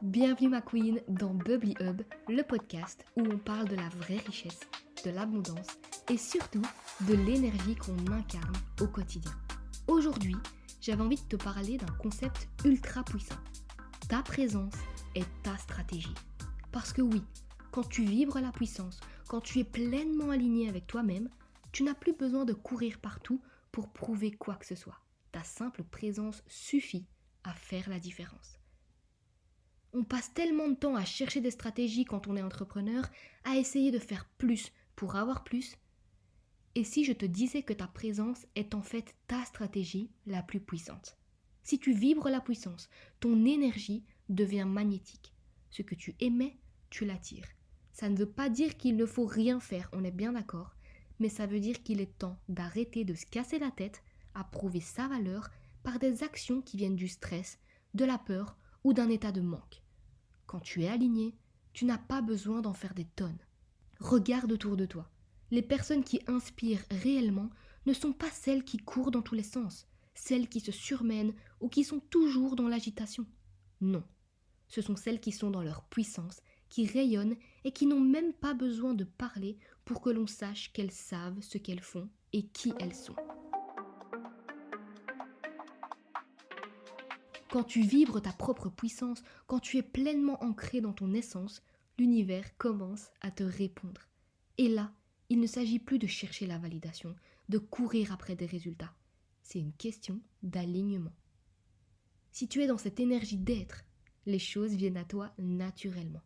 Bienvenue ma queen dans Bubbly Hub, le podcast où on parle de la vraie richesse, de l'abondance et surtout de l'énergie qu'on incarne au quotidien. Aujourd'hui, j'avais envie de te parler d'un concept ultra puissant. Ta présence est ta stratégie. Parce que oui, quand tu vibres la puissance, quand tu es pleinement aligné avec toi-même, tu n'as plus besoin de courir partout pour prouver quoi que ce soit. Ta simple présence suffit à faire la différence. On passe tellement de temps à chercher des stratégies quand on est entrepreneur, à essayer de faire plus pour avoir plus. Et si je te disais que ta présence est en fait ta stratégie la plus puissante? Si tu vibres la puissance, ton énergie devient magnétique. Ce que tu émets, tu l'attires. Ça ne veut pas dire qu'il ne faut rien faire, on est bien d'accord, mais ça veut dire qu'il est temps d'arrêter de se casser la tête à prouver sa valeur par des actions qui viennent du stress, de la peur ou d'un état de manque. Quand tu es aligné, tu n'as pas besoin d'en faire des tonnes. Regarde autour de toi. Les personnes qui inspirent réellement ne sont pas celles qui courent dans tous les sens, celles qui se surmènent ou qui sont toujours dans l'agitation. Non, ce sont celles qui sont dans leur puissance, qui rayonnent et qui n'ont même pas besoin de parler pour que l'on sache qu'elles savent ce qu'elles font et qui elles sont. Quand tu vibres ta propre puissance, quand tu es pleinement ancré dans ton essence, l'univers commence à te répondre. Et là, il ne s'agit plus de chercher la validation, de courir après des résultats. C'est une question d'alignement. Si tu es dans cette énergie d'être, les choses viennent à toi naturellement.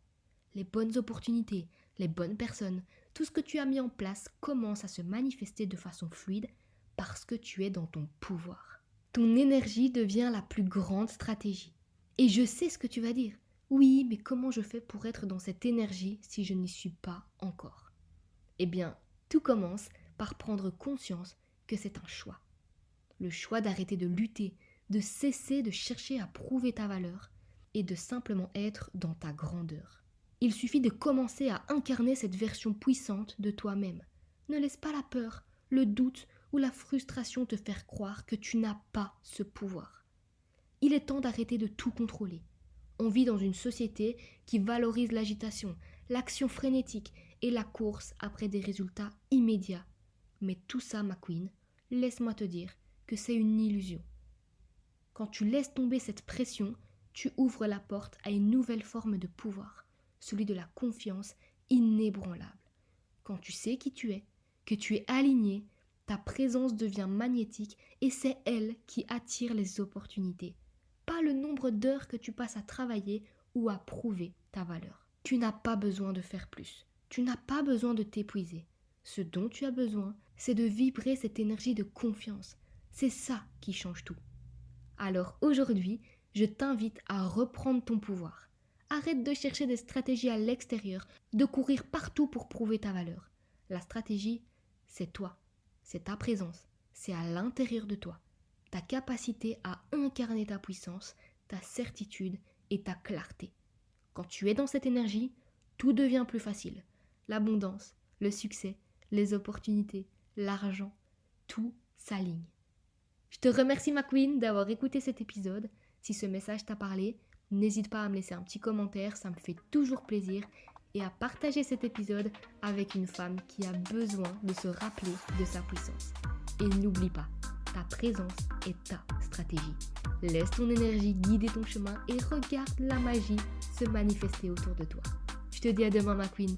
Les bonnes opportunités, les bonnes personnes, tout ce que tu as mis en place commence à se manifester de façon fluide parce que tu es dans ton pouvoir. Ton énergie devient la plus grande stratégie. Et je sais ce que tu vas dire. Oui, mais comment je fais pour être dans cette énergie si je n'y suis pas encore? Eh bien, tout commence par prendre conscience que c'est un choix. Le choix d'arrêter de lutter, de cesser de chercher à prouver ta valeur et de simplement être dans ta grandeur. Il suffit de commencer à incarner cette version puissante de toi-même. Ne laisse pas la peur, le doute ou la frustration te faire croire que tu n'as pas ce pouvoir. Il est temps d'arrêter de tout contrôler. On vit dans une société qui valorise l'agitation, l'action frénétique et la course après des résultats immédiats. Mais tout ça, ma queen, laisse-moi te dire que c'est une illusion. Quand tu laisses tomber cette pression, tu ouvres la porte à une nouvelle forme de pouvoir, celui de la confiance inébranlable. Quand tu sais qui tu es, que tu es aligné, ta présence devient magnétique et c'est elle qui attire les opportunités. Pas le nombre d'heures que tu passes à travailler ou à prouver ta valeur. Tu n'as pas besoin de faire plus. Tu n'as pas besoin de t'épuiser. Ce dont tu as besoin, c'est de vibrer cette énergie de confiance. C'est ça qui change tout. Alors aujourd'hui, je t'invite à reprendre ton pouvoir. Arrête de chercher des stratégies à l'extérieur, de courir partout pour prouver ta valeur. La stratégie, c'est toi. C'est ta présence, c'est à l'intérieur de toi, ta capacité à incarner ta puissance, ta certitude et ta clarté. Quand tu es dans cette énergie, tout devient plus facile. L'abondance, le succès, les opportunités, l'argent, tout s'aligne. Je te remercie ma queen d'avoir écouté cet épisode. Si ce message t'a parlé, n'hésite pas à me laisser un petit commentaire, ça me fait toujours plaisir. Et à partager cet épisode avec une femme qui a besoin de se rappeler de sa puissance. Et n'oublie pas, ta présence est ta stratégie. Laisse ton énergie guider ton chemin et regarde la magie se manifester autour de toi. Je te dis à demain ma queen.